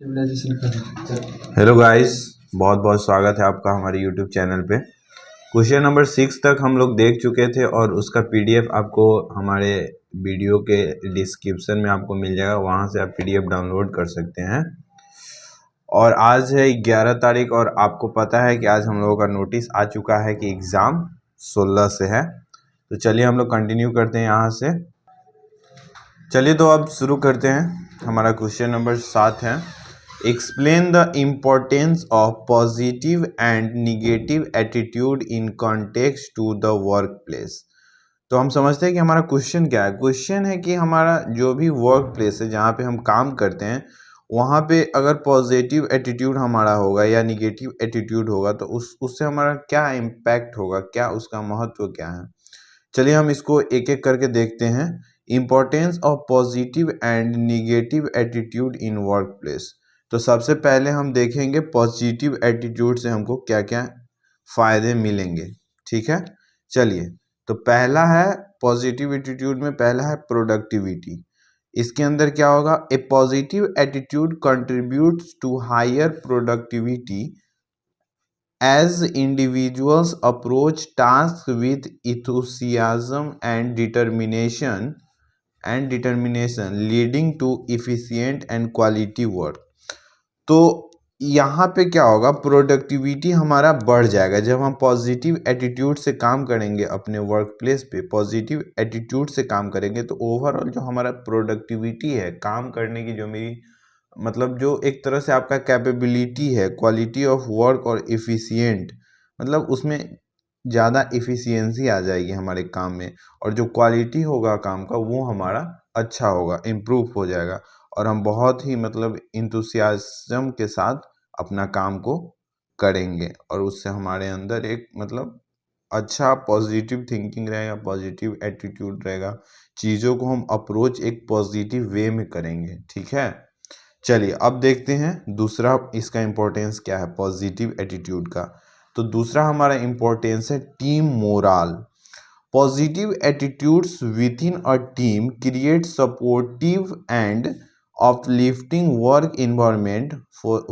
Hello guys, बहुत बहुत स्वागत है आपका हमारे यूट्यूब चैनल पे। क्वेश्चन नंबर 6 तक हम लोग देख चुके थे और उसका पीडीएफ आपको हमारे वीडियो के डिस्क्रिप्शन में आपको मिल जाएगा, वहाँ से आप पीडीएफ डाउनलोड कर सकते हैं। और आज है 11 तारीख और आपको पता है कि आज हम लोगों का नोटिस आ चुका है कि एग्ज़ाम 16 से है। तो चलिए हम लोग कंटिन्यू करते हैं यहाँ से। चलिए तो अब शुरू करते हैं। हमारा क्वेश्चन नंबर 7 है, explain the importance of positive and negative attitude in context to the workplace. तो हम समझते हैं कि हमारा क्वेश्चन क्या है। क्वेश्चन है कि हमारा जो भी वर्क प्लेस है, जहाँ पे हम काम करते हैं, वहाँ पे अगर पॉजिटिव एटीट्यूड हमारा होगा या निगेटिव एटीट्यूड होगा तो उससे हमारा क्या इम्पैक्ट होगा, क्या उसका महत्व क्या है। चलिए हम इसको एक एक करके देखते हैं। Importance of positive and negative attitude in work place. तो सबसे पहले हम देखेंगे पॉजिटिव एटीट्यूड से हमको क्या क्या फ़ायदे मिलेंगे। ठीक है, चलिए। तो पहला है पॉजिटिव एटीट्यूड में, पहला है प्रोडक्टिविटी। इसके अंदर क्या होगा, a positive attitude contributes to higher productivity as individuals approach tasks with enthusiasm and determination leading to efficient and quality work। तो यहाँ पे क्या होगा, प्रोडक्टिविटी हमारा बढ़ जाएगा जब हम पॉजिटिव एटीट्यूड से काम करेंगे। अपने वर्क प्लेस पे पॉजिटिव एटीट्यूड से काम करेंगे तो ओवरऑल जो हमारा प्रोडक्टिविटी है, काम करने की जो मेरी मतलब जो एक तरह से आपका कैपेबिलिटी है, क्वालिटी ऑफ वर्क और एफिशिएंट, मतलब उसमें ज़्यादा एफिशिएंसी आ जाएगी हमारे काम में, और जो क्वालिटी होगा काम का वो हमारा अच्छा होगा, इम्प्रूव हो जाएगा, और हम बहुत ही मतलब इंथुसियाज्म के साथ अपना काम को करेंगे और उससे हमारे अंदर एक मतलब अच्छा पॉजिटिव थिंकिंग रहेगा, पॉजिटिव एटीट्यूड रहेगा। चीज़ों को हम अप्रोच एक पॉजिटिव वे में करेंगे। ठीक है, चलिए अब देखते हैं दूसरा इसका इम्पोर्टेंस क्या है पॉजिटिव एटीट्यूड का। तो दूसरा हमारा इम्पोर्टेंस है team morale. Positive attitudes with in a team create supportive and uplifting work environment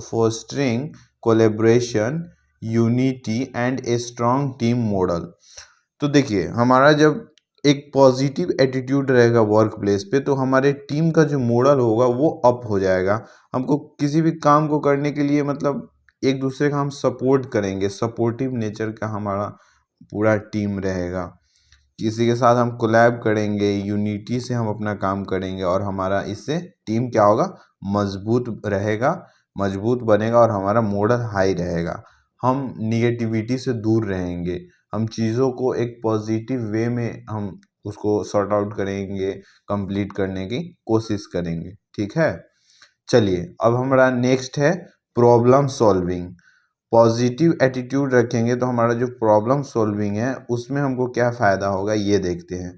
fostering collaboration unity and a strong team model. तो देखिए, हमारा जब एक पॉजिटिव एटीट्यूड रहेगा वर्क प्लेस पे तो हमारे टीम का जो मोरल होगा वो अप हो जाएगा। हमको किसी भी काम को करने के लिए मतलब एक दूसरे का हम सपोर्ट करेंगे, सपोर्टिव नेचर का हमारा पूरा टीम रहेगा। किसी के साथ हम कोलैब करेंगे, यूनिटी से हम अपना काम करेंगे और हमारा इससे टीम क्या होगा, मजबूत रहेगा, मजबूत बनेगा और हमारा मोरल हाई रहेगा। हम निगेटिविटी से दूर रहेंगे, हम चीज़ों को एक पॉजिटिव वे में हम उसको सॉर्ट आउट करेंगे, कंप्लीट करने की कोशिश करेंगे। ठीक है, चलिए अब हमारा नेक्स्ट है प्रॉब्लम सॉल्विंग। पॉजिटिव एटीट्यूड रखेंगे तो हमारा जो प्रॉब्लम सॉल्विंग है उसमें हमको क्या फ़ायदा होगा ये देखते हैं।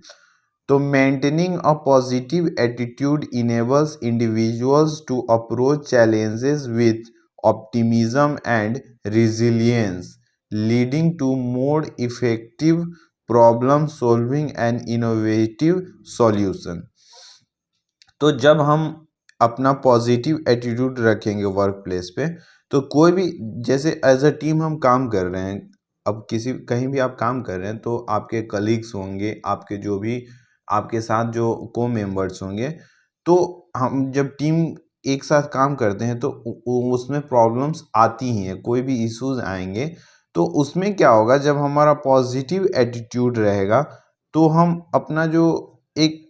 तो maintaining a positive attitude enables individuals to approach challenges with optimism and resilience leading to more effective problem solving and innovative solution. तो जब हम अपना पॉजिटिव एटीट्यूड रखेंगे वर्क प्लेस पे तो कोई भी, जैसे एज अ टीम हम काम कर रहे हैं, अब किसी कहीं भी आप काम कर रहे हैं तो आपके कलीग्स होंगे, आपके जो भी आपके साथ जो को मेंबर्स होंगे, तो हम जब टीम एक साथ काम करते हैं तो उसमें प्रॉब्लम्स आती ही हैं, कोई भी इश्यूज आएंगे। तो उसमें क्या होगा, जब हमारा पॉजिटिव एटीट्यूड रहेगा तो हम अपना जो एक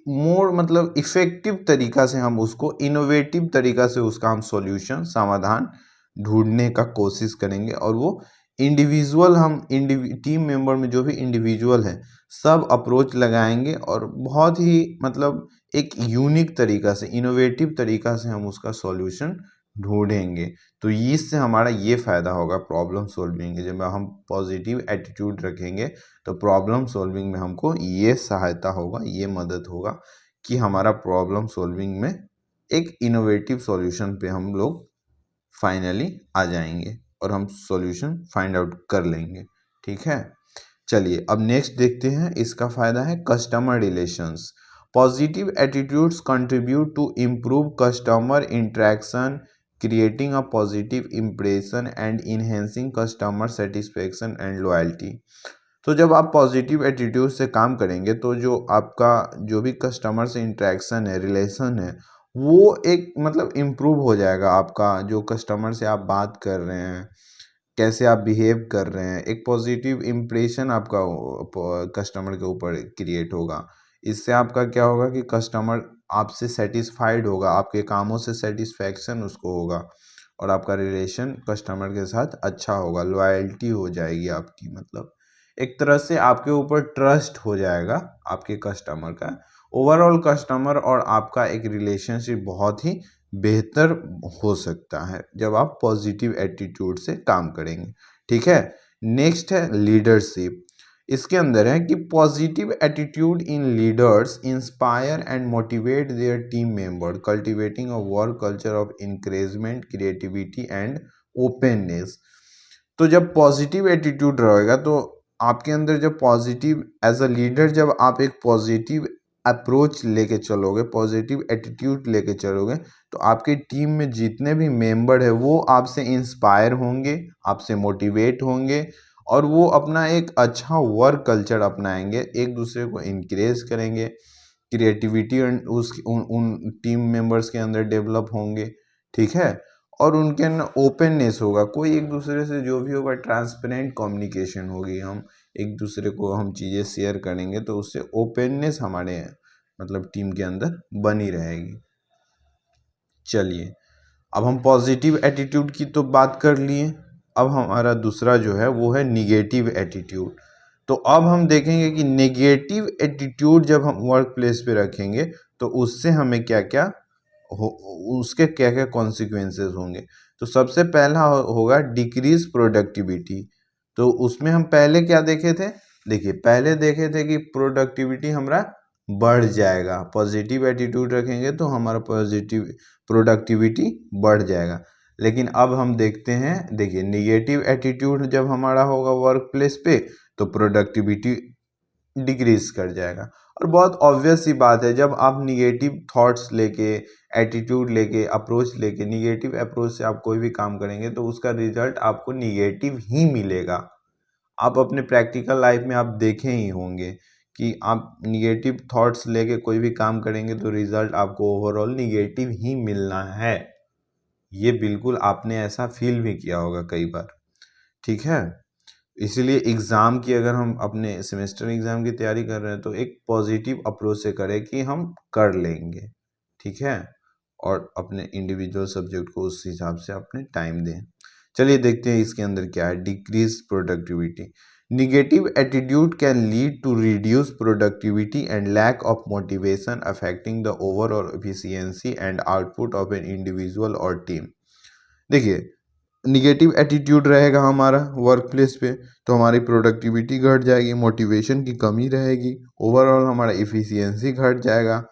मोर मतलब इफ़ेक्टिव तरीका से हम उसको इनोवेटिव तरीका से उसका हम सॉल्यूशन समाधान ढूंढने का कोशिश करेंगे, और वो इंडिविजुअल हम टीम मेंबर में जो भी इंडिविजुअल हैं सब अप्रोच लगाएंगे और बहुत ही मतलब एक यूनिक तरीका से, इनोवेटिव तरीका से हम उसका सॉल्यूशन ढूंढेंगे। तो इससे हमारा ये फ़ायदा होगा प्रॉब्लम सॉल्विंग, जब हम पॉजिटिव एटीट्यूड रखेंगे तो प्रॉब्लम सॉल्विंग में हमको ये सहायता होगा, ये मदद होगा कि हमारा प्रॉब्लम सॉल्विंग में एक इनोवेटिव सॉल्यूशन पे हम लोग फाइनली आ जाएंगे और हम सॉल्यूशन फाइंड आउट कर लेंगे। ठीक है, चलिए अब नेक्स्ट देखते हैं। इसका फ़ायदा है customer relations. Positive attitudes contribute to improve customer interaction, creating a positive impression and enhancing customer satisfaction and loyalty. तो जब आप पॉजिटिव एटीट्यूड से काम करेंगे तो जो आपका जो भी कस्टमर से इंटरेक्शन है, रिलेशन है, वो एक मतलब इम्प्रूव हो जाएगा। आपका जो कस्टमर से आप बात कर रहे हैं, कैसे आप बिहेव कर रहे हैं, एक पॉजिटिव इम्प्रेशन आपका कस्टमर के ऊपर क्रिएट होगा। इससे आपका क्या होगा कि कस्टमर आपसे सेटिस्फाइड होगा, आपके कामों से सेटिस्फैक्शन उसको होगा और आपका रिलेशन कस्टमर के साथ अच्छा होगा, लॉयल्टी हो जाएगी आपकी। मतलब एक तरह से आपके ऊपर ट्रस्ट हो जाएगा आपके कस्टमर का। ओवरऑल कस्टमर और आपका एक रिलेशनशिप बहुत ही बेहतर हो सकता है जब आप पॉजिटिव एटीट्यूड से काम करेंगे। ठीक है, नेक्स्ट है लीडरशिप। इसके अंदर है कि positive attitude in leaders inspire and motivate their team member, cultivating a work culture of encouragement, creativity and openness. तो जब पॉजिटिव एटीट्यूड रहेगा तो आपके अंदर जब पॉजिटिव एज अ लीडर, जब आप एक पॉजिटिव अप्रोच लेके चलोगे, पॉजिटिव एटीट्यूड लेके चलोगे, तो आपके टीम में जितने भी मेंबर है वो आपसे इंस्पायर होंगे, आपसे मोटिवेट होंगे और वो अपना एक अच्छा वर्क कल्चर अपनाएंगे, एक दूसरे को इनक्रेज करेंगे, क्रिएटिविटी उन टीम मेंबर्स के अंदर डेवलप होंगे। ठीक है, और उनके अंदर ओपननेस होगा, कोई एक दूसरे से जो भी होगा ट्रांसपेरेंट कम्युनिकेशन होगी, हम एक दूसरे को हम चीज़ें शेयर करेंगे तो उससे ओपननेस हमारे मतलब टीम के अंदर बनी रहेगी। चलिए, अब हम पॉजिटिव एटीट्यूड की तो बात कर लिए, अब हमारा दूसरा जो है वो है निगेटिव एटीट्यूड। तो अब हम देखेंगे कि नेगेटिव एटीट्यूड जब हम वर्क प्लेस पे रखेंगे तो उससे हमें क्या क्या हो, उसके क्या क्या कॉन्सिक्वेंसेस होंगे। तो सबसे पहला होगा डिक्रीज प्रोडक्टिविटी। तो उसमें हम पहले क्या देखे थे, देखिए पहले देखे थे कि प्रोडक्टिविटी हमारा बढ़ जाएगा, पॉजिटिव एटीट्यूड रखेंगे तो हमारा पॉजिटिव प्रोडक्टिविटी बढ़ जाएगा। लेकिन अब हम देखते हैं, देखिए निगेटिव एटीट्यूड जब हमारा होगा वर्क प्लेस पे तो प्रोडक्टिविटी डिक्रीज कर जाएगा। और बहुत ऑब्वियस सी बात है, जब आप निगेटिव थॉट्स लेके, एटीट्यूड लेके, अप्रोच लेके, निगेटिव अप्रोच से आप कोई भी काम करेंगे तो उसका रिजल्ट आपको निगेटिव ही मिलेगा। आप अपने प्रैक्टिकल लाइफ में आप देखे ही होंगे कि आप निगेटिव थॉट्स लेके कोई भी काम करेंगे तो रिजल्ट आपको ओवरऑल निगेटिव ही मिलना है। ये बिल्कुल आपने ऐसा फील भी किया होगा कई बार। ठीक है, इसलिए एग्ज़ाम की अगर हम अपने सेमेस्टर एग्ज़ाम की तैयारी कर रहे हैं तो एक पॉजिटिव अप्रोच से करें कि हम कर लेंगे। ठीक है, और अपने इंडिविजुअल सब्जेक्ट को उस हिसाब से अपने टाइम दें। चलिए देखते हैं इसके अंदर क्या है, decrease productivity. Negative attitude can lead to reduce productivity and lack of motivation affecting the overall efficiency and output of an individual और टीम। देखिए निगेटिव एटीट्यूड रहेगा हमारा वर्क प्लेस पे तो हमारी प्रोडक्टिविटी घट जाएगी, मोटिवेशन की कमी रहेगी, ओवरऑल हमारा इफ़िशियंसी घट जाएगा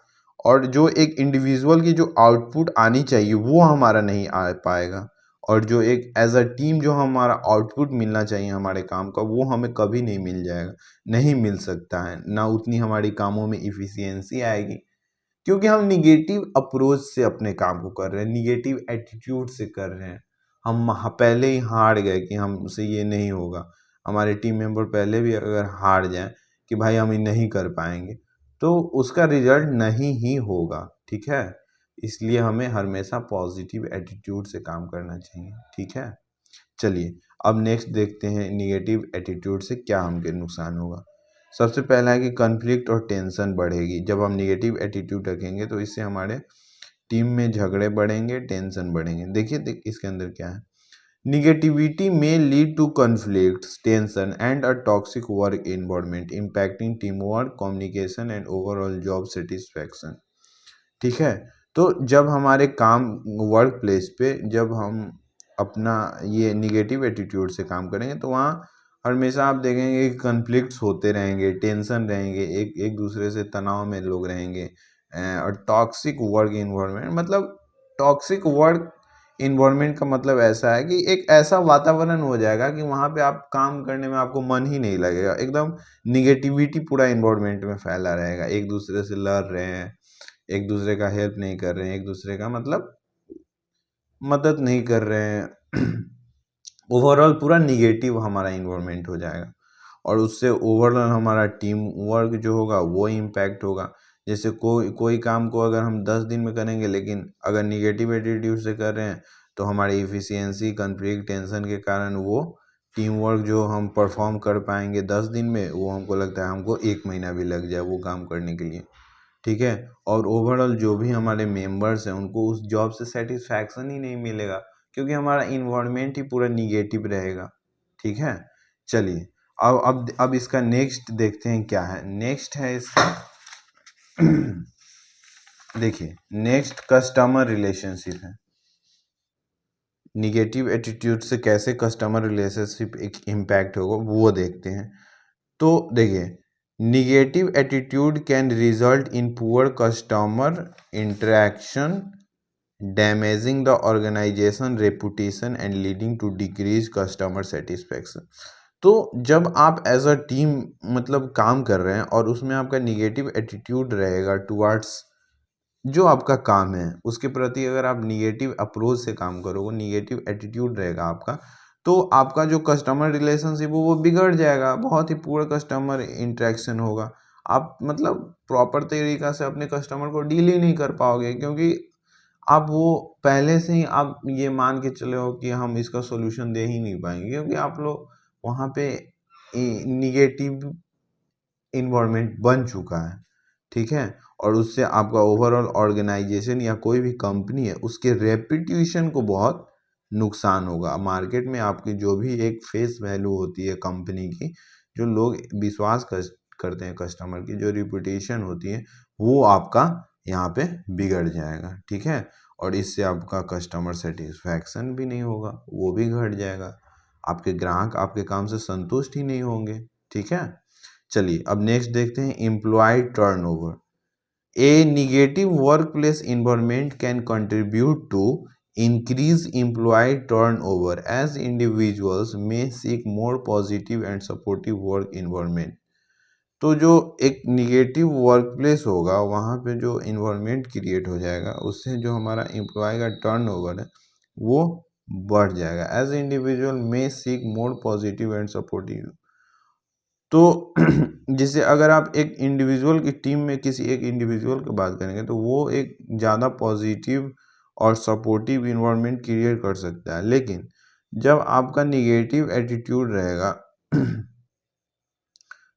और जो एक इंडिविजुअल की जो आउटपुट आनी चाहिए वो हमारा नहीं आ पाएगा और जो एक एज अ टीम जो हमारा आउटपुट मिलना चाहिए हमारे काम का वो हमें कभी नहीं मिल जाएगा, नहीं मिल सकता है, ना उतनी हमारी कामों में इफ़िशियंसी आएगी क्योंकि हम निगेटिव अप्रोच से अपने काम को कर रहे हैं, निगेटिव एटीट्यूड से कर रहे हैं। हम पहले ही हार गए कि हमसे ये नहीं होगा, हमारे टीम मेंबर पहले भी अगर हार जाएं कि भाई हम ये नहीं कर पाएंगे तो उसका रिजल्ट नहीं ही होगा। ठीक है, इसलिए हमें हमेशा पॉजिटिव एटीट्यूड से काम करना चाहिए। ठीक है, चलिए अब नेक्स्ट देखते हैं निगेटिव एटीट्यूड से क्या हमके नुकसान होगा। सबसे पहला है कि कॉन्फ्लिक्ट और टेंशन बढ़ेगी। जब हम निगेटिव एटीट्यूड रखेंगे तो इससे हमारे टीम में झगड़े बढ़ेंगे, टेंशन बढ़ेंगे। देखिए इसके अंदर क्या है, negativity may lead to conflicts, tension and a toxic work environment impacting team work, communication and overall job satisfaction. ठीक है, तो जब हमारे काम वर्क प्लेस पे जब हम अपना ये निगेटिव एटीट्यूड से काम करेंगे तो वहाँ हमेशा आप देखेंगे कि कन्फ्लिक्ट्स होते रहेंगे, टेंशन रहेंगे, एक एक दूसरे से तनाव में लोग रहेंगे और टॉक्सिक वर्क इन्वायरमेंट मतलब टॉक्सिक वर्क इन्वायरमेंट का मतलब ऐसा है कि एक ऐसा वातावरण हो जाएगा कि वहाँ पे आप काम करने में आपको मन ही नहीं लगेगा, एकदम निगेटिविटी पूरा इन्वायरमेंट में फैला रहेगा, एक दूसरे से लड़ रहे हैं, एक दूसरे का हेल्प नहीं कर रहे हैं, एक दूसरे का मतलब मदद नहीं कर रहे हैं। ओवरऑल पूरा निगेटिव हमारा इन्वायरमेंट हो जाएगा और उससे ओवरऑल हमारा टीम वर्क जो होगा वो इम्पैक्ट होगा। जैसे कोई कोई काम को अगर हम 10 दिन में करेंगे लेकिन अगर निगेटिव एटीट्यूड से कर रहे हैं तो हमारी इफ़िशियंसी कॉन्फ्लिक्ट टेंशन के कारण वो टीम वर्क जो हम परफॉर्म कर पाएंगे 10 दिन में वो हमको लगता है हमको 1 महीना भी लग जाए वो काम करने के लिए। ठीक है। और ओवरऑल जो भी हमारे मेंबर्स हैं उनको उस जॉब से सेटिस्फैक्शन ही नहीं मिलेगा क्योंकि हमारा इन्वायरमेंट ही पूरा निगेटिव रहेगा। ठीक है। चलिए अब इसका नेक्स्ट देखते हैं क्या है। नेक्स्ट है इसका देखिए नेक्स्ट कस्टमर रिलेशनशिप है। निगेटिव एटीट्यूड से कैसे कस्टमर रिलेशनशिप एक इम्पैक्ट होगा वो देखते हैं। तो देखिए negative attitude can result in poor customer interaction, damaging the organisation reputation and leading to decrease customer satisfaction. तो जब आप एज अ टीम मतलब काम कर रहे हैं और उसमें आपका निगेटिव एटीट्यूड रहेगा टुवर्ड्स जो आपका काम है उसके प्रति, अगर आप निगेटिव अप्रोच से काम करोगे, निगेटिव एटीट्यूड रहेगा आपका, तो आपका जो कस्टमर रिलेशनशिप हो वो बिगड़ जाएगा, बहुत ही पूरा कस्टमर इंटरेक्शन होगा। आप मतलब प्रॉपर तरीक़ा से अपने कस्टमर को डील ही नहीं कर पाओगे क्योंकि आप वो पहले से ही आप ये मान के चले हो कि हम इसका सॉल्यूशन दे ही नहीं पाएंगे क्योंकि आप लोग वहाँ पे निगेटिव इन्वायरमेंट बन चुका है। ठीक है। और उससे आपका ओवरऑल ऑर्गेनाइजेशन या कोई भी कंपनी है उसके रेपुटेशन को बहुत नुकसान होगा। मार्केट में आपकी जो भी एक फेस वैल्यू होती है कंपनी की, जो लोग विश्वास करते हैं, कस्टमर की जो रिपुटेशन होती है वो आपका यहाँ पे बिगड़ जाएगा। ठीक है। और इससे आपका कस्टमर सेटिस्फैक्शन भी नहीं होगा, वो भी घट जाएगा, आपके ग्राहक आपके काम से संतुष्ट ही नहीं होंगे। ठीक है। चलिए अब नेक्स्ट देखते हैं employ turnover. A negative workplace environment can contribute to increase employee turnover as individuals may seek more positive and supportive work environment। तो जो एक निगेटिव वर्कप्लेस होगा वहाँ पे जो इन्वायरमेंट क्रिएट हो जाएगा उससे जो हमारा एम्प्लॉय का टर्नओवर है वो बढ़ जाएगा। As individual may seek more positive and supportive. तो जैसे अगर आप एक इंडिविजुअल की टीम में किसी एक इंडिविजुअल की बात करेंगे तो वो एक ज़्यादा पॉजिटिव और सपोर्टिव इन्वायरमेंट क्रिएट कर सकता है, लेकिन जब आपका निगेटिव एटीट्यूड रहेगा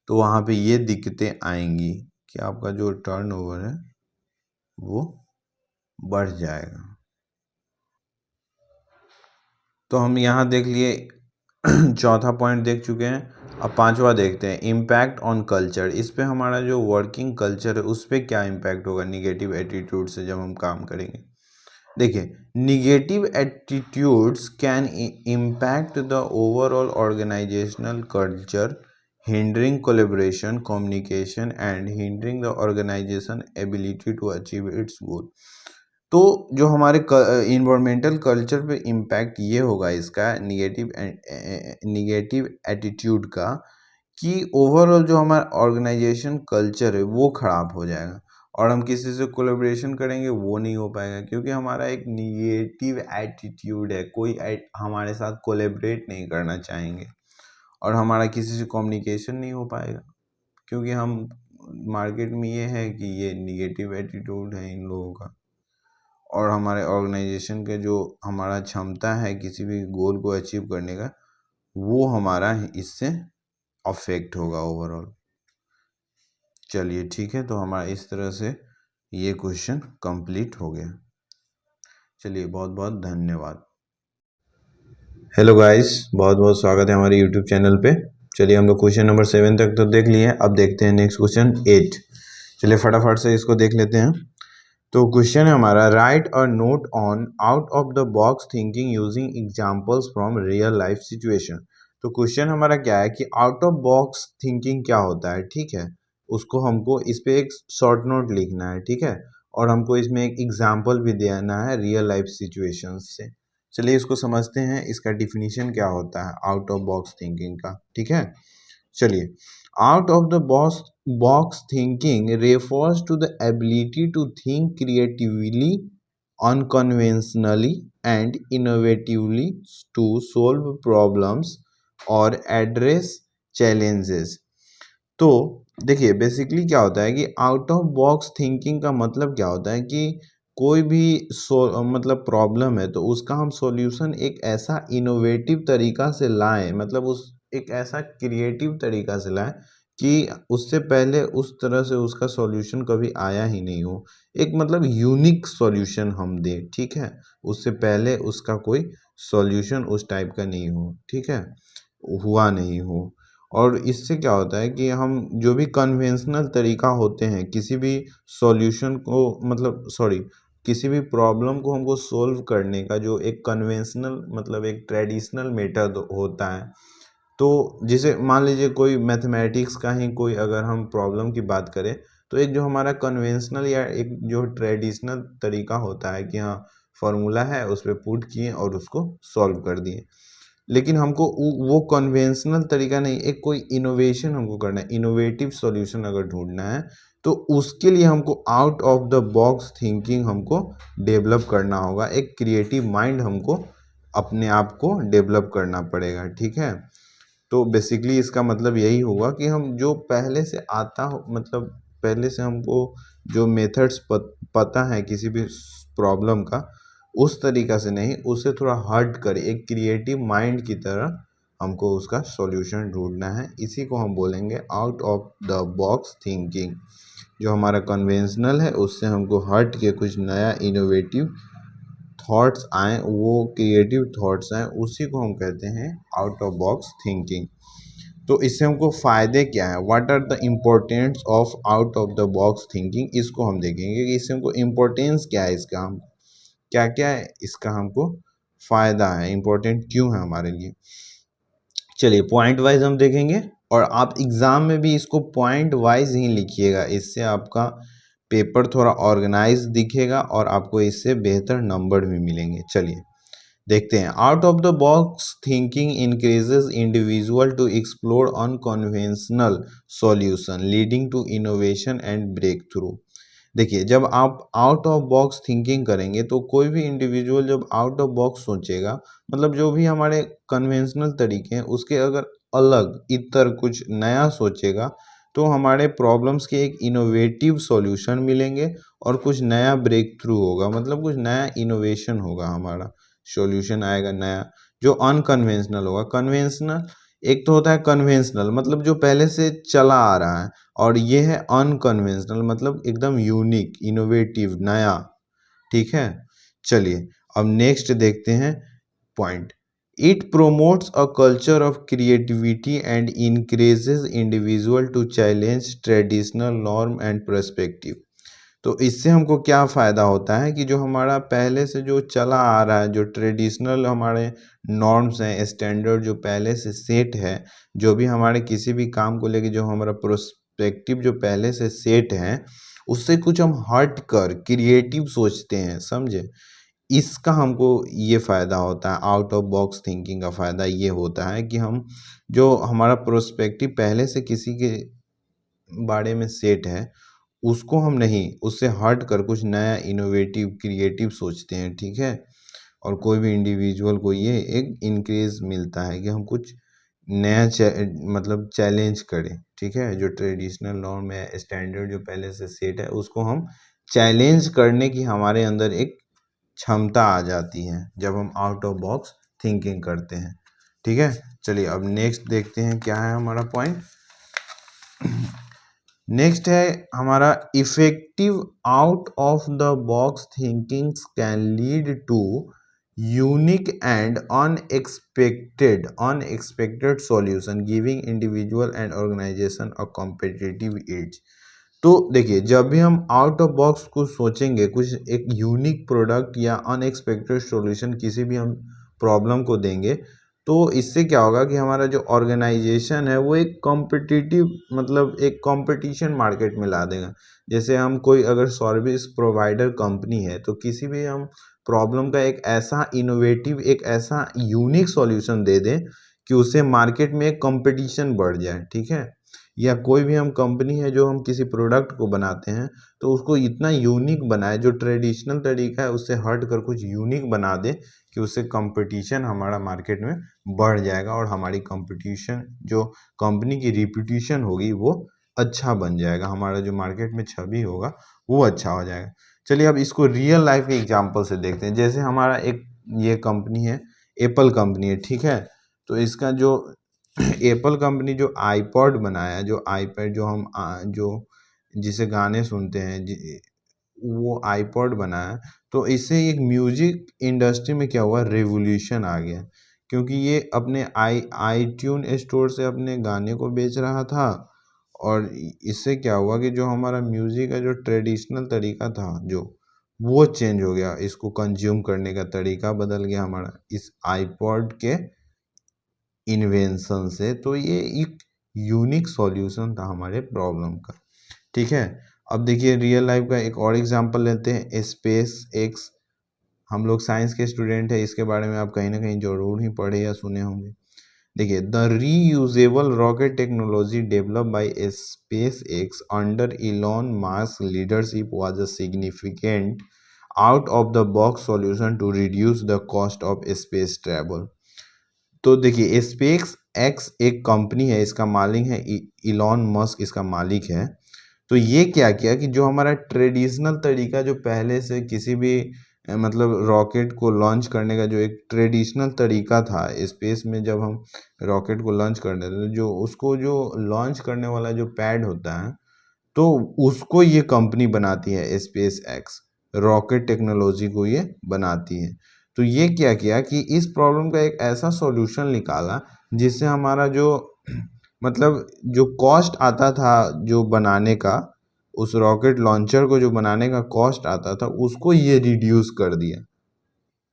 तो वहाँ पे ये दिक्कतें आएंगी कि आपका जो टर्नओवर है वो बढ़ जाएगा। तो हम यहाँ देख लिए चौथा पॉइंट देख चुके हैं। अब पांचवा देखते हैं इम्पैक्ट ऑन कल्चर। इस पे हमारा जो वर्किंग कल्चर है उस पर क्या इम्पैक्ट होगा निगेटिव एटीट्यूड से जब हम काम करेंगे। देखिए negative attitudes can impact the overall organisational culture, hindering collaboration communication and hindering the organisation ability to achieve its goal. तो जो हमारे इन्वायरमेंटल कल्चर पे इम्पैक्ट ये होगा इसका निगेटिव एटीट्यूड का कि ओवरऑल जो हमारा ऑर्गेनाइजेशन कल्चर है वो ख़राब हो जाएगा और हम किसी से कोलैबोरेशन करेंगे वो नहीं हो पाएगा क्योंकि हमारा एक निगेटिव एटीट्यूड है, कोई हमारे साथ कोलैबोरेट नहीं करना चाहेंगे और हमारा किसी से कम्युनिकेशन नहीं हो पाएगा क्योंकि हम मार्केट में ये है कि ये निगेटिव एटीट्यूड है इन लोगों का। और हमारे ऑर्गेनाइजेशन के जो हमारा क्षमता है किसी भी गोल को अचीव करने का वो हमारा इससे अफेक्ट होगा ओवरऑल। चलिए ठीक है, तो हमारा इस तरह से ये क्वेश्चन कंप्लीट हो गया। चलिए बहुत बहुत धन्यवाद। हेलो गाइस, बहुत बहुत स्वागत है हमारे यूट्यूब चैनल पे। चलिए हम लोग क्वेश्चन नंबर 7 तक तो देख लिए हैं, अब देखते हैं नेक्स्ट क्वेश्चन 8। चलिए फटाफट से इसको देख लेते हैं। तो क्वेश्चन है हमारा right a note on out of the box thinking using examples from real life situation. तो क्वेश्चन हमारा क्या है कि आउट ऑफ बॉक्स थिंकिंग क्या होता है। ठीक है, उसको हमको इस पे एक शॉर्ट नोट लिखना है। ठीक है, और हमको इसमें एक एग्जांपल भी देना है रियल लाइफ सिचुएशन से। चलिए इसको समझते हैं, इसका डिफिनीशन क्या होता है आउट ऑफ बॉक्स थिंकिंग का। ठीक है, चलिए, out of the box thinking refers to the ability to think creatively, unconventionally and innovatively to solve problems or address challenges। तो देखिए बेसिकली क्या होता है कि आउट ऑफ बॉक्स थिंकिंग का मतलब क्या होता है कि कोई भी मतलब प्रॉब्लम है तो उसका हम सॉल्यूशन एक ऐसा इनोवेटिव तरीका से लाएं, मतलब उस एक ऐसा क्रिएटिव तरीका से लाएं कि उससे पहले उस तरह से उसका सॉल्यूशन कभी आया ही नहीं हो। एक मतलब यूनिक सॉल्यूशन हम दें, ठीक है, उससे पहले उसका कोई सॉल्यूशन उस टाइप का नहीं हो, ठीक है, हुआ नहीं हो। और इससे क्या होता है कि हम जो भी कन्वेंशनल तरीका होते हैं किसी भी सॉल्यूशन को मतलब सॉरी किसी भी प्रॉब्लम को हमको सोल्व करने का, जो एक कन्वेंशनल मतलब एक ट्रेडिशनल मेथड होता है, तो जैसे मान लीजिए कोई मैथमेटिक्स का ही कोई अगर हम प्रॉब्लम की बात करें तो एक जो हमारा कन्वेंशनल या एक जो ट्रेडिशनल तरीका होता है कि हाँ फॉर्मूला है उस पर पुट किए और उसको सॉल्व कर दिए। लेकिन हमको वो कन्वेंशनल तरीका नहीं, एक कोई इनोवेशन हमको करना है, इनोवेटिव सॉल्यूशन अगर ढूंढना है तो उसके लिए हमको out of the box thinking हमको डेवलप करना होगा, एक क्रिएटिव माइंड हमको अपने आप को डेवलप करना पड़ेगा। ठीक है, तो बेसिकली इसका मतलब यही होगा कि हम जो पहले से आता हो मतलब पहले से हमको जो मेथड्स पता है किसी भी प्रॉब्लम का, उस तरीका से नहीं, उससे थोड़ा हट कर एक क्रिएटिव माइंड की तरह हमको उसका सॉल्यूशन ढूंढना है। इसी को हम बोलेंगे out of the box thinking. जो हमारा कन्वेंशनल है उससे हमको हट के कुछ नया इनोवेटिव थॉट्स आए, वो क्रिएटिव थॉट्स आए, उसी को हम कहते हैं आउट ऑफ बॉक्स थिंकिंग। तो इससे हमको फ़ायदे क्या है, what are the importance of out of the box thinking, इसको हम देखेंगे कि इससे हमको इम्पोर्टेंस क्या है, इसका हम क्या क्या है, इसका हमको फ़ायदा है, इम्पोर्टेंट क्यों है हमारे लिए। चलिए पॉइंट वाइज हम देखेंगे और आप एग्ज़ाम में भी इसको पॉइंट वाइज ही लिखिएगा, इससे आपका पेपर थोड़ा ऑर्गेनाइज दिखेगा और आपको इससे बेहतर नंबर भी मिलेंगे। चलिए देखते हैं, out of the box thinking increases individual to explore unconventional solution leading to innovation and breakthrough. देखिए जब आप आउट ऑफ बॉक्स थिंकिंग करेंगे तो कोई भी इंडिविजुअल जब आउट ऑफ बॉक्स सोचेगा, मतलब जो भी हमारे कन्वेंशनल तरीके हैं उसके अगर अलग इतर कुछ नया सोचेगा तो हमारे प्रॉब्लम्स के एक इनोवेटिव सॉल्यूशन मिलेंगे और कुछ नया ब्रेक थ्रू होगा, मतलब कुछ नया इनोवेशन होगा, हमारा सॉल्यूशन आएगा नया जो अनकन्वेंशनल होगा। कन्वेंशनल एक तो होता है कन्वेंशनल मतलब जो पहले से चला आ रहा है, और ये है अनकन्वेंशनल मतलब एकदम यूनिक इनोवेटिव नया। ठीक है, चलिए अब नेक्स्ट देखते हैं point, it promotes a culture of creativity and encourages individual to challenge traditional norm and perspective. तो इससे हमको क्या फ़ायदा होता है कि जो हमारा पहले से जो चला आ रहा है, जो ट्रेडिशनल हमारे नॉर्म्स हैं, स्टैंडर्ड जो पहले से सेट है, जो भी हमारे किसी भी काम को लेके जो हमारा प्रोस्पेक्टिव जो पहले से सेट है, उससे कुछ हम हट कर क्रिएटिव सोचते हैं, समझे। इसका हमको ये फ़ायदा होता है, आउट ऑफ बॉक्स थिंकिंग का फ़ायदा ये होता है कि हम जो हमारा प्रोस्पेक्टिव पहले से किसी के बारे में सेट है उसको हम नहीं, उससे हट कर कुछ नया इनोवेटिव क्रिएटिव सोचते हैं। ठीक है, और कोई भी इंडिविजुअल को ये एक इंक्रेज मिलता है कि हम कुछ नया मतलब चैलेंज करें। ठीक है, जो ट्रेडिशनल नॉर्म है, स्टैंडर्ड जो पहले से सेट है, उसको हम चैलेंज करने की हमारे अंदर एक क्षमता आ जाती है जब हम आउट ऑफ बॉक्स थिंकिंग करते हैं। ठीक है, चलिए अब नेक्स्ट देखते हैं क्या है हमारा पॉइंट। नेक्स्ट है हमारा effective out of the box thinking can lead to unique and unexpected solution giving individual and organisation a competitive edge. तो देखिए जब भी हम आउट ऑफ बॉक्स कुछ सोचेंगे, कुछ एक यूनिक प्रोडक्ट या अनएक्सपेक्टेड सॉल्यूशन किसी भी हम प्रॉब्लम को देंगे, तो इससे क्या होगा कि हमारा जो ऑर्गेनाइजेशन है वो एक कॉम्पिटिटिव मतलब एक कंपटीशन मार्केट में ला देगा। जैसे हम कोई अगर सर्विस प्रोवाइडर कंपनी है तो किसी भी हम प्रॉब्लम का एक ऐसा इनोवेटिव, एक ऐसा यूनिक सॉल्यूशन दे दें कि उससे मार्केट में एक कंपटीशन बढ़ जाए, ठीक है। या कोई भी हम कंपनी है जो हम किसी प्रोडक्ट को बनाते हैं तो उसको इतना यूनिक बनाए, जो ट्रेडिशनल तरीका है उससे हट कर कुछ यूनिक बना दे कि उससे कंपटीशन हमारा मार्केट में बढ़ जाएगा और हमारी कंपटीशन जो कंपनी की रिप्यूटेशन होगी वो अच्छा बन जाएगा, हमारा जो मार्केट में छवि होगा वो अच्छा हो जाएगा। चलिए अब इसको रियल लाइफ के एग्जांपल से देखते हैं। जैसे हमारा एक ये कंपनी है, एप्पल कंपनी है, ठीक है। तो इसका जो एप्पल कंपनी जो आईपॉड बनाया, जो आईपैड जो हम जो जिसे गाने सुनते हैं वो आईपॉड बनाया, तो इससे एक म्यूजिक इंडस्ट्री में क्या हुआ, रेवोल्यूशन आ गया। क्योंकि ये अपने आईट्यून स्टोर से अपने गाने को बेच रहा था और इससे क्या हुआ कि जो हमारा म्यूजिक का जो ट्रेडिशनल तरीका था जो वो चेंज हो गया, इसको कंज्यूम करने का तरीका बदल गया हमारा इस आईपॉड के इन्वेंशन से। तो ये एक यूनिक सॉल्यूशन था हमारे प्रॉब्लम का, ठीक है। अब देखिए रियल लाइफ का एक और एग्जांपल लेते हैं, स्पेस एक्स। हम लोग साइंस के स्टूडेंट हैं, इसके बारे में आप कहीं ना कहीं जरूर ही पढ़े या सुने होंगे। देखिए, the reusable rocket technology develop by SpaceX under Elon Musk leadership was a significant out of the box solution to reduce the cost of space travel. तो देखिए स्पेस एक्स एक कंपनी है, इसका मालिक है इलॉन मस्क, इसका मालिक है। तो ये क्या किया कि जो हमारा ट्रेडिशनल तरीका जो पहले से किसी भी मतलब रॉकेट को लॉन्च करने का जो एक ट्रेडिशनल तरीका था स्पेस में, जब हम रॉकेट को लॉन्च करते थे, जो उसको जो लॉन्च करने वाला जो पैड होता है तो उसको ये कंपनी बनाती है, स्पेस एक्स रॉकेट टेक्नोलॉजी को ये बनाती है। तो ये क्या किया कि इस प्रॉब्लम का एक ऐसा सॉल्यूशन निकाला जिससे हमारा जो मतलब जो कॉस्ट आता था जो बनाने का, उस रॉकेट लॉन्चर को जो बनाने का कॉस्ट आता था उसको ये रिड्यूस कर दिया।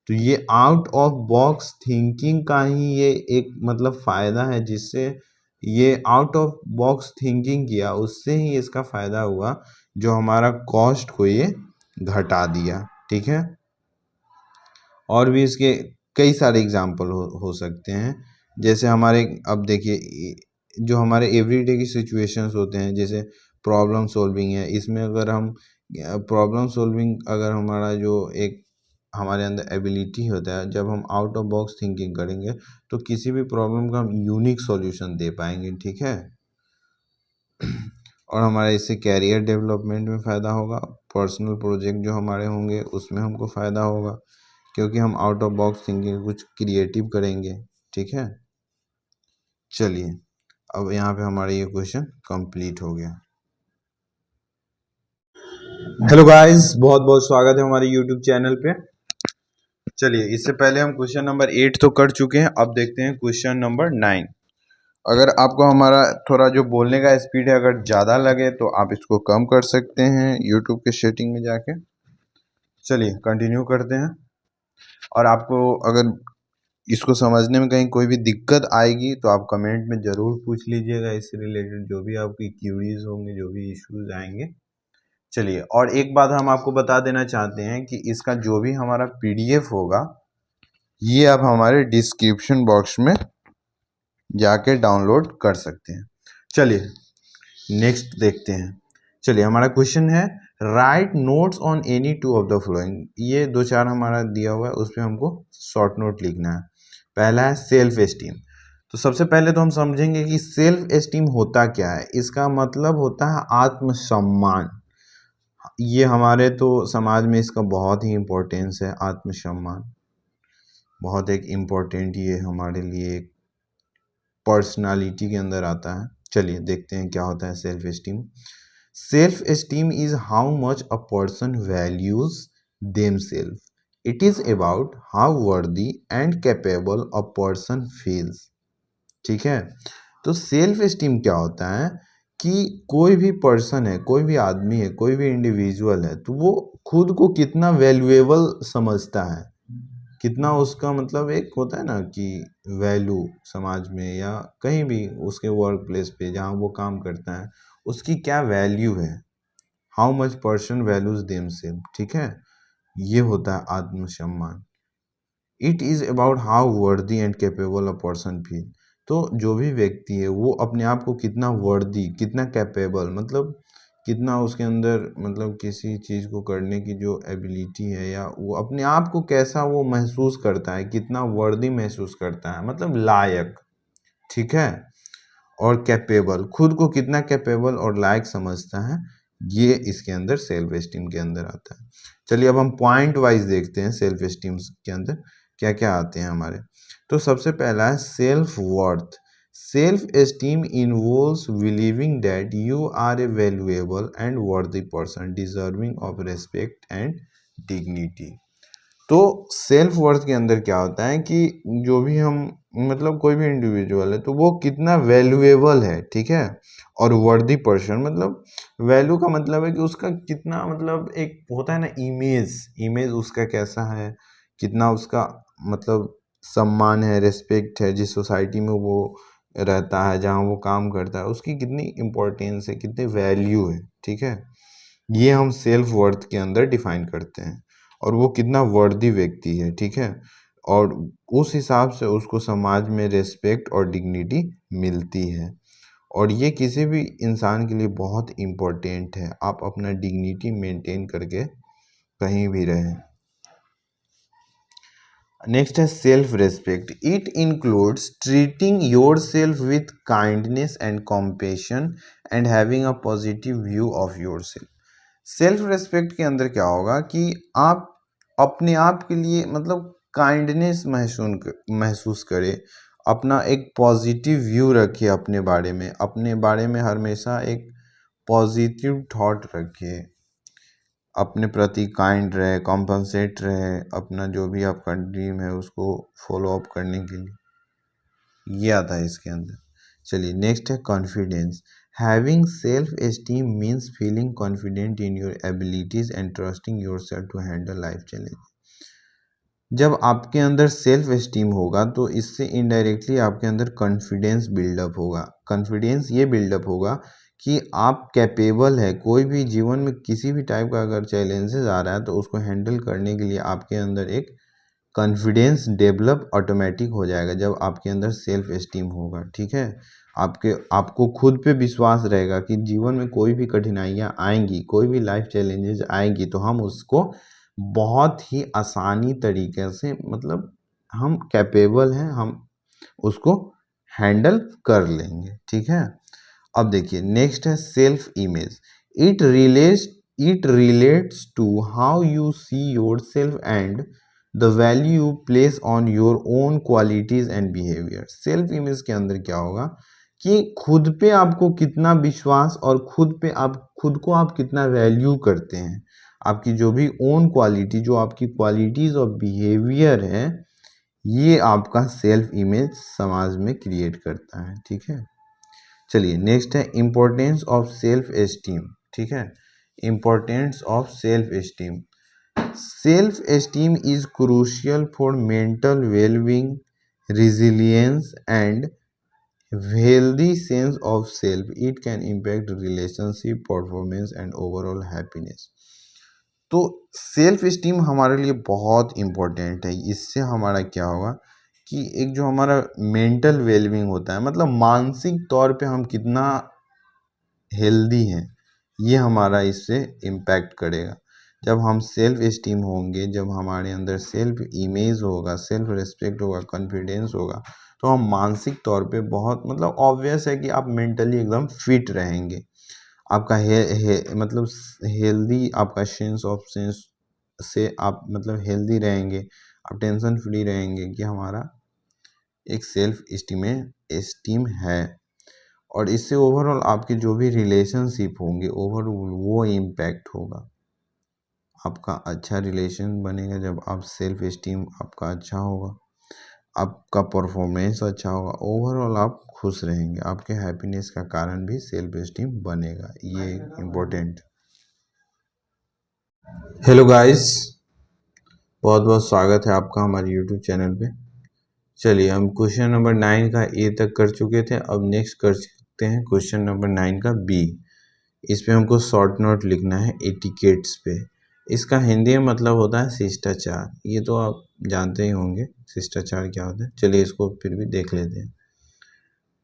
तो ये आउट ऑफ बॉक्स थिंकिंग का ही ये एक मतलब फ़ायदा है, जिससे ये आउट ऑफ बॉक्स थिंकिंग किया उससे ही इसका फ़ायदा हुआ, जो हमारा कॉस्ट को ये घटा दिया, ठीक है। और भी इसके कई सारे एग्जाम्पल हो सकते हैं। जैसे हमारे अब देखिए जो हमारे एवरीडे की सिचुएशंस होते हैं, जैसे प्रॉब्लम सॉल्विंग है, इसमें अगर हम प्रॉब्लम सॉल्विंग अगर हमारा जो एक हमारे अंदर एबिलिटी होता है, जब हम आउट ऑफ बॉक्स थिंकिंग करेंगे तो किसी भी प्रॉब्लम का हम यूनिक सॉल्यूशन दे पाएंगे, ठीक है। और हमारा इससे कैरियर डेवलपमेंट में फ़ायदा होगा, पर्सनल प्रोजेक्ट जो हमारे होंगे उसमें हमको फ़ायदा होगा, क्योंकि हम आउट ऑफ बॉक्स थिंकिंग कुछ क्रिएटिव करेंगे, ठीक है। चलिए अब यहाँ पे हमारा ये क्वेश्चन कंप्लीट हो गया। हेलो गाइस, बहुत बहुत स्वागत है हमारे यूट्यूब चैनल पे। चलिए इससे पहले हम क्वेश्चन नंबर 8 तो कर चुके हैं, अब देखते हैं क्वेश्चन नंबर 9। अगर आपको हमारा थोड़ा जो बोलने का स्पीड है अगर ज़्यादा लगे तो आप इसको कम कर सकते हैं यूट्यूब के सेटिंग में जाके। चलिए कंटिन्यू करते हैं। और आपको अगर इसको समझने में कहीं कोई भी दिक्कत आएगी तो आप कमेंट में ज़रूर पूछ लीजिएगा, इससे रिलेटेड जो भी आपकी क्यूरीज होंगे, जो भी इश्यूज आएंगे। चलिए, और एक बात हम आपको बता देना चाहते हैं कि इसका जो भी हमारा पीडीएफ होगा ये आप हमारे डिस्क्रिप्शन बॉक्स में जाके डाउनलोड कर सकते हैं। चलिए नेक्स्ट देखते हैं। चलिए हमारा क्वेश्चन है right notes on any two of the following. ये दो चार हमारा दिया हुआ है, उसमें हमको शॉर्ट नोट लिखना है। पहला है सेल्फ एस्टीम। तो सबसे पहले तो हम समझेंगे कि सेल्फ एस्टीम होता क्या है। इसका मतलब होता है आत्मसम्मान। ये हमारे तो समाज में इसका बहुत ही इम्पोर्टेंस है, आत्मसम्मान बहुत एक इम्पोर्टेंट ये हमारे लिए एक पर्सनालिटी के अंदर आता है। चलिए देखते हैं क्या होता है self esteem. Self esteem is how much a person values themselves. It is about how worthy and capable a person feels, ठीक है। तो सेल्फ एस्टीम क्या होता है कि कोई भी पर्सन है, कोई भी आदमी है, कोई भी इंडिविजुअल है, तो वो खुद को कितना वैल्यूएबल समझता है, कितना उसका मतलब एक होता है ना कि वैल्यू समाज में या कहीं भी उसके वर्क प्लेस पे जहाँ वो काम करता है उसकी क्या वैल्यू है, how much person values themself, ठीक है। ये होता है आत्मसम्मान। It is about how worthy and capable a person feel. तो जो भी व्यक्ति है वो अपने आप को कितना वर्दी, कितना कैपेबल, मतलब कितना उसके अंदर मतलब किसी चीज़ को करने की जो एबिलिटी है, या वो अपने आप को कैसा वो महसूस करता है, कितना वर्दी महसूस करता है, मतलब लायक, ठीक है, और कैपेबल, खुद को कितना कैपेबल और लायक समझता है, ये इसके अंदर सेल्फ एस्टीम के अंदर आता है। चलिए अब हम पॉइंट वाइज देखते हैं सेल्फ एस्टीम के अंदर क्या क्या आते हैं हमारे। तो सबसे पहला है self worth. Self esteem involves believing that you are a valuable and worthy person deserving of respect and dignity. तो सेल्फ वर्थ के अंदर क्या होता है कि जो भी हम मतलब कोई भी इंडिविजुअल है तो वो कितना वैल्यूएबल है, ठीक है, और वर्दी पर्सन, मतलब वैल्यू का मतलब है कि उसका कितना, मतलब एक होता है ना इमेज, इमेज उसका कैसा है, कितना उसका मतलब सम्मान है, रिस्पेक्ट है, जिस सोसाइटी में वो रहता है, जहाँ वो काम करता है, उसकी कितनी इम्पोर्टेंस है, कितनी वैल्यू है, ठीक है, ये हम सेल्फ वर्थ के अंदर डिफाइन करते हैं। और वो कितना वर्दी व्यक्ति है, ठीक है, और उस हिसाब से उसको समाज में रिस्पेक्ट और डिग्निटी मिलती है। और ये किसी भी इंसान के लिए बहुत इम्पोर्टेंट है, आप अपना डिग्निटी मेंटेन करके कहीं भी रहें। नेक्स्ट है self respect. It includes treating your self with kindness and compassion and having a positive view of your self. Self respect के अंदर क्या होगा कि आप अपने आप के लिए मतलब काइंडनेस महसूस करें, अपना एक पॉजिटिव व्यू रखिए अपने बारे में हमेशा एक पॉजिटिव थॉट रखिए, अपने प्रति काइंड रहे, कॉम्पनसेट रहे, अपना जो भी आपका ड्रीम है उसको फॉलो अप करने के लिए, ये आता है इसके अंदर। चलिए नेक्स्ट है confidence. Having self esteem means feeling confident in your abilities and trusting yourself to handle life challenge. जब आपके अंदर सेल्फ एस्टीम होगा तो इससे इनडायरेक्टली आपके अंदर कॉन्फिडेंस बिल्डअप होगा। कॉन्फिडेंस ये बिल्डअप होगा कि आप कैपेबल है, कोई भी जीवन में किसी भी टाइप का अगर चैलेंजेस आ रहा है तो उसको हैंडल करने के लिए आपके अंदर एक कॉन्फिडेंस डेवलप ऑटोमेटिक हो जाएगा जब आपके अंदर सेल्फ एस्टीम होगा, ठीक है। आपको खुद पे विश्वास रहेगा कि जीवन में कोई भी कठिनाइयाँ आएंगी, कोई भी लाइफ चैलेंजेस आएंगी तो हम उसको बहुत ही आसानी तरीके से, मतलब हम कैपेबल हैं, हम उसको हैंडल कर लेंगे, ठीक है। अब देखिए नेक्स्ट है self image. It relates it relates to how you see yourself and the value you place on your own qualities and behaviour. Self image के अंदर क्या होगा कि खुद पे आपको कितना विश्वास और खुद को आप कितना वैल्यू करते हैं, आपकी जो भी ओन क्वालिटी, जो आपकी क्वालिटीज और बिहेवियर है, ये आपका सेल्फ इमेज समाज में क्रिएट करता है, ठीक है। चलिए नेक्स्ट है इम्पोर्टेंस ऑफ सेल्फ एस्टीम, ठीक है, importance of self esteem. Self esteem is crucial for mental wellbeing, resilience and healthy sense of self. It can impact relationship performance and overall happiness. तो self esteem हमारे लिए बहुत important है। इससे हमारा क्या होगा कि एक जो हमारा मेंटल वेलबींग होता है, मतलब मानसिक तौर पे हम कितना हेल्दी हैं, ये हमारा इससे इम्पैक्ट करेगा। जब हम सेल्फ एस्टीम होंगे, जब हमारे अंदर सेल्फ इमेज होगा, सेल्फ रिस्पेक्ट होगा, कॉन्फिडेंस होगा, तो हम मानसिक तौर पे बहुत, मतलब ऑब्वियस है कि आप मेंटली एकदम फिट रहेंगे। आपका मतलब हेल्दी, आपका सेंस से आप मतलब हेल्दी रहेंगे, आप टेंशन फ्री रहेंगे कि हमारा एक सेल्फ एस्टीम है। और इससे ओवरऑल आपके जो भी रिलेशनशिप होंगे ओवरऑल वो इम्पैक्ट होगा। आपका अच्छा रिलेशन बनेगा जब आप सेल्फ एस्टीम आपका अच्छा होगा, आपका परफॉर्मेंस अच्छा होगा, ओवरऑल आप खुश रहेंगे, आपके हैप्पीनेस का कारण भी सेल्फ एस्टीम बनेगा, ये इम्पोर्टेंट। हेलो गाइस, बहुत बहुत स्वागत है आपका हमारे यूट्यूब चैनल पे। चलिए हम क्वेश्चन नंबर 9 का ए तक कर चुके थे, अब नेक्स्ट कर सकते हैं क्वेश्चन नंबर 9 का बी। इस पे हमको शॉर्ट नोट लिखना है एटिकेट्स पे। इसका हिंदी में मतलब होता है शिष्टाचार। ये तो आप जानते ही होंगे शिष्टाचार क्या होता है। चलिए इसको फिर भी देख लेते हैं।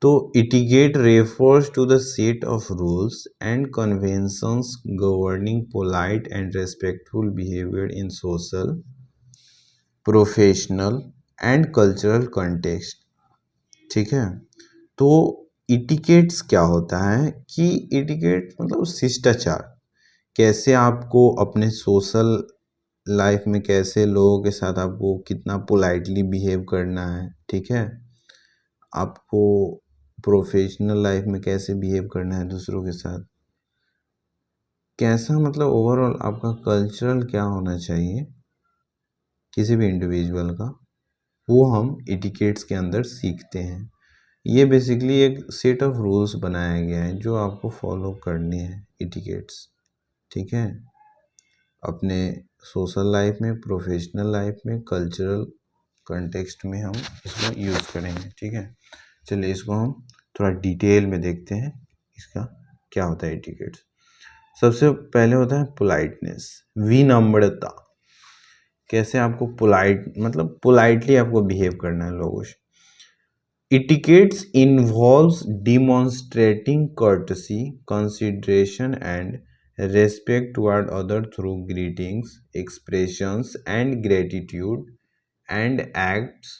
तो etiquette refers to the set of rules and conventions governing polite and respectful behaviour in social, professional and cultural context. ठीक है, तो इटिकेट्स क्या होता है कि इटिकेट मतलब शिष्टाचार, कैसे आपको अपने सोशल लाइफ में कैसे लोगों के साथ आपको कितना पोलाइटली बिहेव करना है। ठीक है, आपको प्रोफेशनल लाइफ में कैसे बिहेव करना है दूसरों के साथ, कैसा मतलब ओवरऑल आपका कल्चरल क्या होना चाहिए किसी भी इंडिविजुअल का, वो हम इटिकेट्स के अंदर सीखते हैं। ये बेसिकली एक सेट ऑफ रूल्स बनाया गया है जो आपको फॉलो करने हैं इटिकेट्स। ठीक है, अपने सोशल लाइफ में, प्रोफेशनल लाइफ में, कल्चरल कॉन्टेक्स्ट में हम इसको यूज़ करेंगे। ठीक है, चलिए इसको हम थोड़ा डिटेल में देखते हैं इसका क्या होता है एटिकेट्स। सबसे पहले होता है पोलाइटनेस, विनम्रता। कैसे आपको पोलाइट मतलब पोलाइटली आपको बिहेव करना है लोगों से। Etiquettes involves demonstrating courtesy, consideration, and respect toward others through greetings, expressions, and gratitude, and acts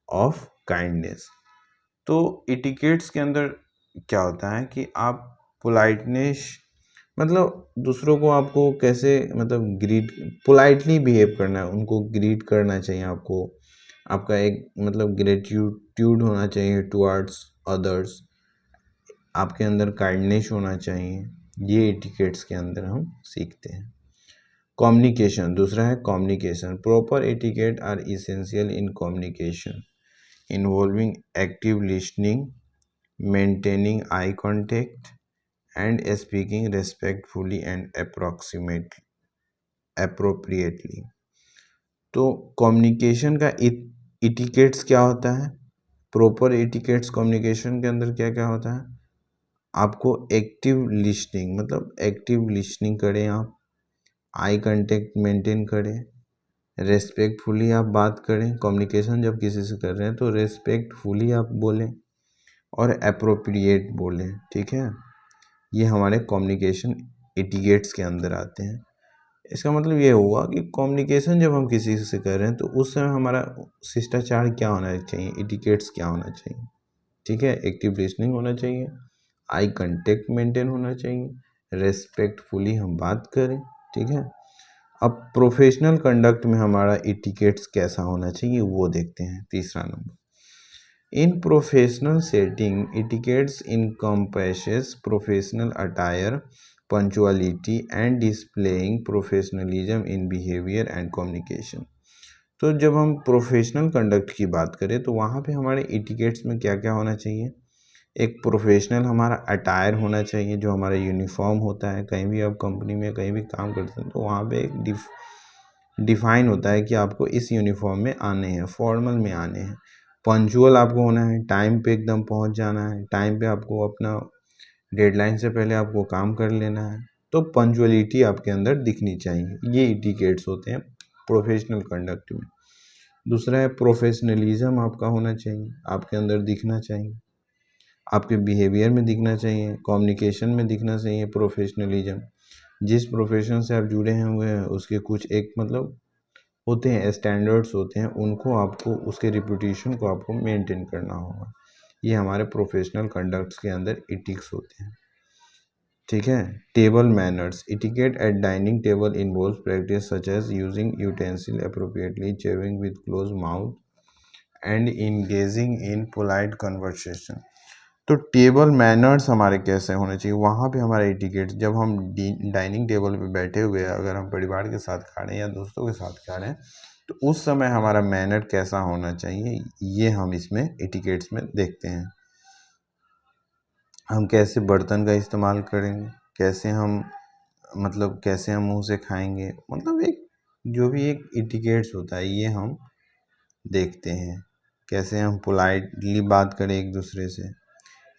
of kindness. तो इटिकेट्स के अंदर क्या होता है कि आप पोलाइटनेस मतलब दूसरों को आपको कैसे मतलब ग्रीट पोलाइटली बिहेव करना है, उनको ग्रीट करना चाहिए आपको, आपका एक मतलब ग्रेटिट्यूड होना चाहिए टुवर्ड्स अदर्स, आपके अंदर काइंडनेस होना चाहिए। ये एटिकेट्स के अंदर हम सीखते हैं। कम्युनिकेशन, दूसरा है communication. Proper etiquette are essential in communication involving active listening, maintaining eye contact and speaking respectfully and appropriately. तो कम्युनिकेशन का इटिकेट्स क्या होता है, प्रॉपर एटिकेट्स कम्युनिकेशन के अंदर क्या क्या होता है, आपको एक्टिव लिसनिंग मतलब एक्टिव लिसनिंग करें आप, आई कांटेक्ट मेंटेन करें, रेस्पेक्टफुली आप बात करें। कम्युनिकेशन जब किसी से कर रहे हैं तो रेस्पेक्टफुली आप बोलें और अप्रोप्रिएट बोलें। ठीक है, ये हमारे कम्युनिकेशन एटिकेट्स के अंदर आते हैं। इसका मतलब ये हुआ कि कम्युनिकेशन जब हम किसी से कर रहे हैं तो उस समय हमारा शिष्टाचार क्या होना चाहिए, एटिकेट्स क्या होना चाहिए। ठीक है, एक्टिव लिसनिंग होना चाहिए, आई कांटेक्ट मेंटेन होना चाहिए, रेस्पेक्टफुली हम बात करें। ठीक है, अब प्रोफेशनल कंडक्ट में हमारा एटिकेट्स कैसा होना चाहिए वो देखते हैं। तीसरा number, in professional setting etiquettes encompasses professional attire, punctuality and displaying professionalism in behaviour and communication. तो जब हम प्रोफेशनल कंडक्ट की बात करें तो वहाँ पे हमारे एटिकेट्स में क्या क्या होना चाहिए, एक प्रोफेशनल हमारा अटायर होना चाहिए जो हमारा यूनिफॉर्म होता है। कहीं भी आप कंपनी में कहीं भी काम करते हैं तो वहाँ पे एक डिफाइन होता है कि आपको इस यूनिफॉर्म में आने हैं, फॉर्मल में आने हैं। पंचुअल आपको होना है, टाइम पे एकदम पहुँच जाना है, टाइम पे आपको अपना डेडलाइन से पहले आपको काम कर लेना है। तो पंचुअलिटी आपके अंदर दिखनी चाहिए। ये एटिकेट्स होते हैं प्रोफेशनल कंडक्ट में। दूसरा है प्रोफेशनलिज्म आपका होना चाहिए, आपके अंदर दिखना चाहिए, आपके बिहेवियर में दिखना चाहिए, कम्युनिकेशन में दिखना चाहिए प्रोफेशनलिज्म। जिस प्रोफेशन से आप जुड़े हुए हैं उसके कुछ एक मतलब होते हैं, स्टैंडर्ड्स होते हैं, उनको आपको उसके रिपुटेशन को आपको मेंटेन करना होगा। ये हमारे प्रोफेशनल कंडक्ट्स के अंदर इटिक्स होते हैं। ठीक है, table manners, etiquette at dining table involves practice such as using utensil appropriately, chewing with close mouth and engaging in polite conversation. तो टेबल मैनर्स हमारे कैसे होने चाहिए, वहाँ पे हमारा एटिकेट, जब हम डाइनिंग टेबल पे बैठे हुए हैं, अगर हम परिवार के साथ खा रहे हैं या दोस्तों के साथ खा रहे हैं तो उस समय हमारा मैनर कैसा होना चाहिए, ये हम इसमें एटिकेट्स में देखते हैं। हम कैसे बर्तन का इस्तेमाल करेंगे, कैसे हम मतलब कैसे हम मुंह से खाएंगे, मतलब एक जो भी एक एटिकेट्स होता है ये हम देखते हैं। कैसे हम पोलाइटली बात करें एक दूसरे से,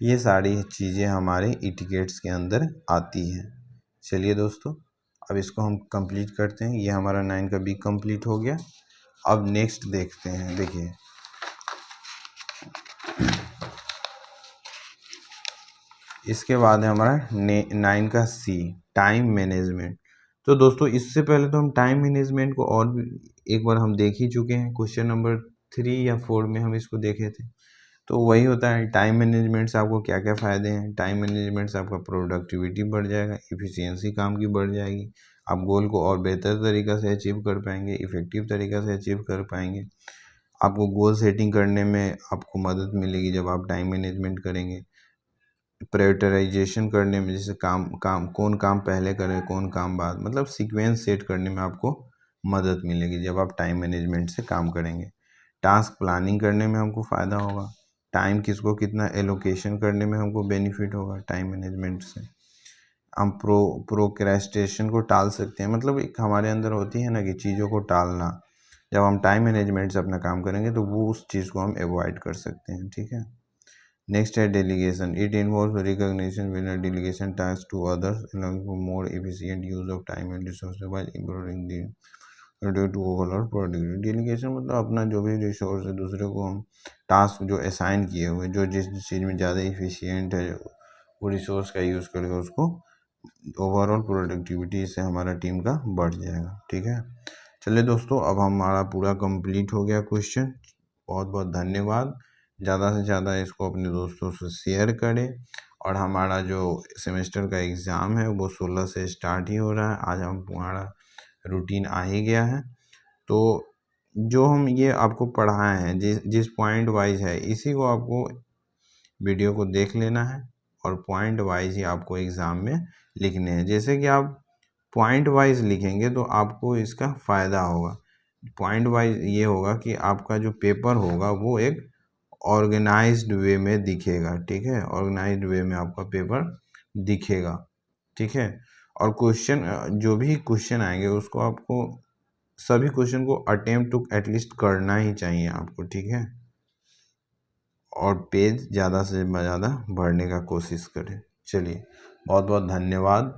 ये सारी चीज़ें हमारे एटिकेट्स के अंदर आती हैं। चलिए दोस्तों, अब इसको हम कंप्लीट करते हैं। ये हमारा 9 का बी कंप्लीट हो गया। अब नेक्स्ट देखते हैं। देखिए इसके बाद है हमारा 9 का सी, टाइम मैनेजमेंट। तो दोस्तों इससे पहले तो हम टाइम मैनेजमेंट को और भी एक बार हम देख ही चुके हैं। क्वेश्चन नंबर 3 या 4 में हम इसको देखे थे। तो वही होता है, टाइम मैनेजमेंट से आपको क्या क्या फ़ायदे हैं। टाइम मैनेजमेंट से आपका प्रोडक्टिविटी बढ़ जाएगा, इफ़िशियंसी काम की बढ़ जाएगी, आप गोल को और बेहतर तरीक़ा से अचीव कर पाएंगे, इफ़ेक्टिव तरीक़ा से अचीव कर पाएंगे। आपको गोल सेटिंग करने में आपको मदद मिलेगी जब आप टाइम मैनेजमेंट करेंगे। प्रायोरिटाइजेशन करने में, जैसे कौन काम पहले करें कौन काम बाद, मतलब सीक्वेंस सेट करने में आपको मदद मिलेगी जब आप टाइम मैनेजमेंट से काम करेंगे। टास्क प्लानिंग करने में हमको फ़ायदा होगा। टाइम किसको कितना एलोकेशन करने में हमको बेनिफिट होगा टाइम मैनेजमेंट से। हम प्रोक्रेस्टिनेशन को टाल सकते हैं, मतलब एक हमारे अंदर होती है ना कि चीज़ों को टालना। जब हम टाइम मैनेजमेंट से अपना काम करेंगे तो वो उस चीज़ को हम अवॉइड कर सकते हैं। ठीक है। नेक्स्ट है delegation. It involves recognition when delegation task to others allowing for more efficient use of time and resources while improving the to overall productivity. Delegation मतलब अपना जो भी रिसोर्स है दूसरे को हम टास्क जो असाइन किए हुए, जो जिस चीज़ में ज़्यादा इफिशियंट है वो रिसोर्स का यूज़ करके उसको ओवरऑल प्रोडक्टिविटी से हमारा टीम का बढ़ जाएगा। ठीक है। चलिए दोस्तों, अब हमारा पूरा कंप्लीट हो गया क्वेश्चन। बहुत बहुत धन्यवाद। ज़्यादा से ज़्यादा इसको अपने दोस्तों से शेयर करें। और हमारा जो सेमेस्टर का एग्ज़ाम है वो 16 से स्टार्ट ही हो रहा है। आज हमारा रूटीन आ ही गया है। तो जो हम ये आपको पढ़ाए हैं, जिस पॉइंट वाइज है, इसी को आपको वीडियो को देख लेना है और पॉइंट वाइज ही आपको एग्ज़ाम में लिखने हैं। जैसे कि आप पॉइंट वाइज लिखेंगे तो आपको इसका फ़ायदा होगा। पॉइंट वाइज ये होगा कि आपका जो पेपर होगा वो एक ऑर्गेनाइज्ड वे में दिखेगा। ठीक है, ऑर्गेनाइज्ड वे में आपका पेपर दिखेगा। ठीक है। और क्वेश्चन, जो भी क्वेश्चन आएंगे उसको आपको, सभी क्वेश्चन को अटेम्प्ट टू एटलीस्ट करना ही चाहिए आपको। ठीक है। और पेज ज़्यादा से ज़्यादा भरने का कोशिश करें। चलिए, बहुत बहुत धन्यवाद।